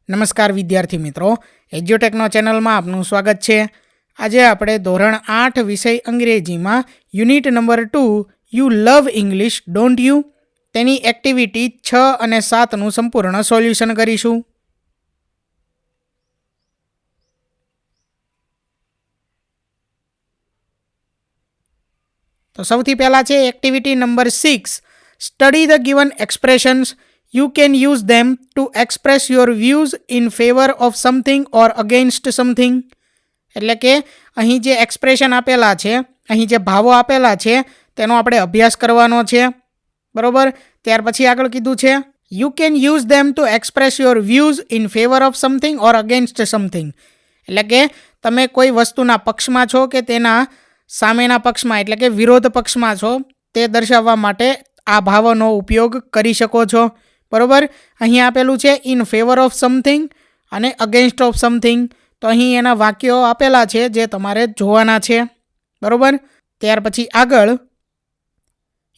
નમસ્કાર વિદ્યાર્થી મિત્રો, એજ્યુટેકનો ચેનલમાં આપનું સ્વાગત છે. આજે આપણે ધોરણ 8 વિષય અંગ્રેજીમાં unit number 2 you love English don't you તેની એક્ટિવિટી 6 અને 7નું સંપૂર્ણ સોલ્યુશન કરીશું. તો સૌથી પહેલાં છે activity number 6. Study the given expressions. You can use them to express your views in favor of something or against something. એટલે કે અહીં જે એક્સપ્રેશન આપેલા છે, અહીં જે ભાવો આપેલા છે તેનો આપણે અભ્યાસ કરવાનો છે, બરોબર. ત્યાર પછી આગળ કીધું છે you can use them to express your views in favour of something or against something. એટલે કે તમે કોઈ વસ્તુના પક્ષમાં છો કે તેના સામેના પક્ષમાં, એટલે કે વિરોધ પક્ષમાં છો, તે દર્શાવવા માટે આ ભાવોનો ઉપયોગ કરી શકો છો, બરોબર. અહીં આપેલું છે ઇન ફેવર ઓફ સમથિંગ અને અગેન્સ્ટ ઓફ સમથિંગ. તો અહીં એના વાક્યો આપેલા છે જે તમારે જોવાના છે, બરોબર. ત્યાર પછી આગળ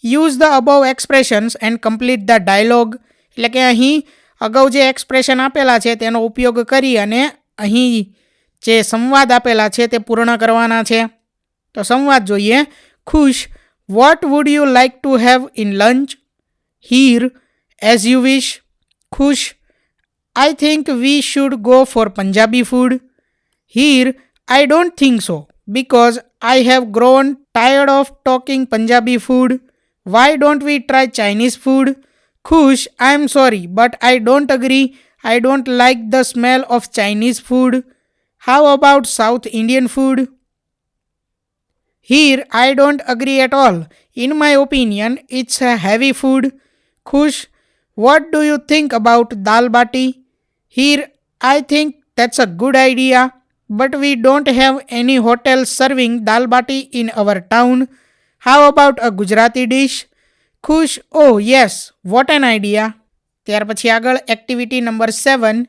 use the above expressions and complete the dialogue. એટલે કે અહીં અગાઉ જે એક્સપ્રેશન આપેલા છે તેનો ઉપયોગ કરી અને અહીં જે સંવાદ આપેલા છે તે પૂર્ણ કરવાના છે. તો સંવાદ જોઈએ. ખુશ, what would you like to have in lunch? Heer, as you wish. Khush, I think we should go for Punjabi food. Here, I don't think so because I have grown tired of talking Punjabi food. Why don't we try Chinese food? Khush, I am sorry but I don't agree. I don't like the smell of Chinese food. How about South Indian food? Here, I don't agree at all. In my opinion, it's a heavy food. Khush, what do you think about dal bati? Here, I think that's a good idea, but we don't have any hotel serving dal bati in our town. How about a Gujarati dish? Khush, oh yes, what an idea. ત્યાર પછી આગળ activity number 7.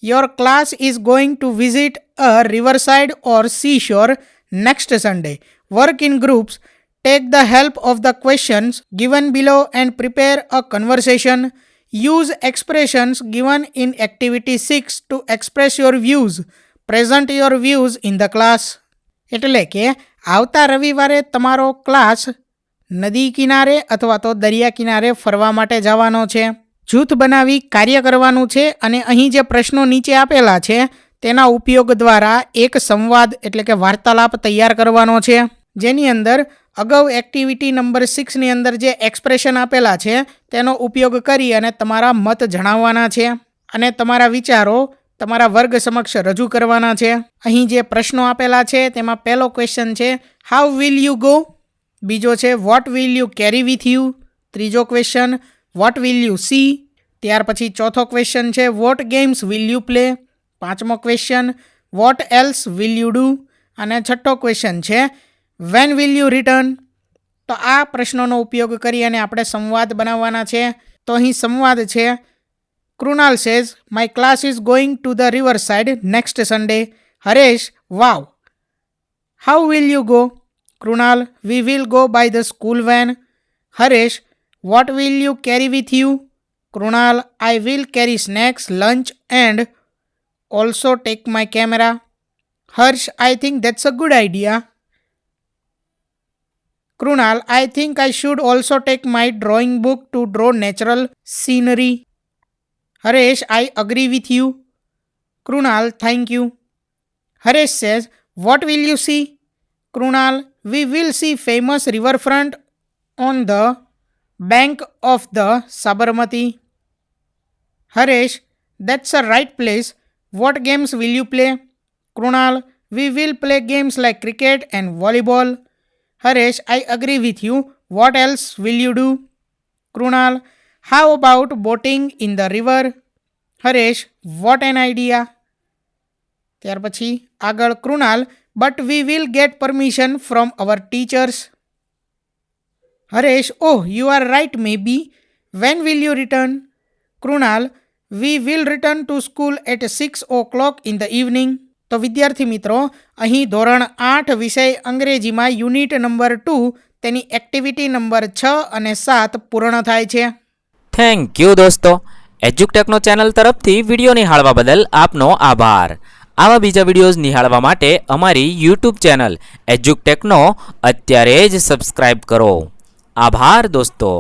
Your class is going to visit a riverside or seashore next Sunday. Work in groups. Take the help of the questions given below and prepare a conversation. Use expressions given in activity 6 to express your views. Present your views in the class. એટલે કે આવતા રવિવારે તમારો class નદી કિનારે અથવા તો દરિયા કિનારે ફરવા માટે જવાનો છે. જૂથ બનાવી કાર્ય કરવાનું છે અને અહીં જે પ્રશ્નો નીચે આપેલા છે તેના ઉપયોગ દ્વારા એક સંવાદ એટલે કે વાર્તાલાપ તૈયાર કરવાનો છે, જેની અંદર અગાઉ એક્ટિવિટી નંબર 6ની અંદર જે એક્સપ્રેશન આપેલા છે તેનો ઉપયોગ કરી અને તમારા મત જણાવવાના છે અને તમારા વિચારો તમારા વર્ગ સમક્ષ રજૂ કરવાના છે. અહીં જે પ્રશ્નો આપેલા છે તેમાં પહેલો ક્વેશ્ચન છે હાઉ વિલ યુ ગો. બીજો છે what will you carry with you. ત્રીજો question what will you see. ત્યાર પછી ચોથો ક્વેશ્ચન છે what games will you play. પાંચમો question what else will you do. અને છઠ્ઠો ક્વેશ્ચન છે વેન વિલ યુ રિટર્ન. તો આ પ્રશ્નોનો ઉપયોગ કરી અને આપણે સંવાદ બનાવવાના છે. તો અહીં સંવાદ છે Krunal says my class is going to the river side next Sunday. Haresh, wow, how will you go? Krunal, we will go by the school van. Haresh, what will you carry with you? Krunal, I will carry snacks, lunch and also take my camera. Harsh, I think that's a good idea. Krunal, I think I should also take my drawing book to draw natural scenery. Haresh, I agree with you. Krunal, thank you. Haresh says, what will you see? Krunal, we will see famous riverfront on the bank of the Sabarmati. Haresh, that's a right place. What games will you play? Krunal, we will play games like cricket and volleyball. Haresh, I agree with you. What else will you do? Krunal, how about boating in the river? Haresh, what an idea. ત્યાર પછી આગળ Krunal, but we will get permission from our teachers. Haresh, oh, you are right maybe. When will you return? Krunal, we will return to school at 6 o'clock in the evening. તો વિદ્યાર્થી મિત્રો, અહીં ધોરણ 8 વિષય અંગ્રેજીમાં યુનિટ નંબર 2 તેની activity number 6 અને 7 પૂર્ણ થાય છે. થેન્ક યુ દોસ્તો. એજ્યુકટેકનો ચેનલ તરફથી વિડીયો નિહાળવા બદલ આપનો આભાર. આવા બીજા વિડીયોઝ નિહાળવા માટે અમારી યુટ્યુબ ચેનલ એજ્યુકટેકનો અત્યારે જ સબસ્ક્રાઇબ કરો. આભાર દોસ્તો.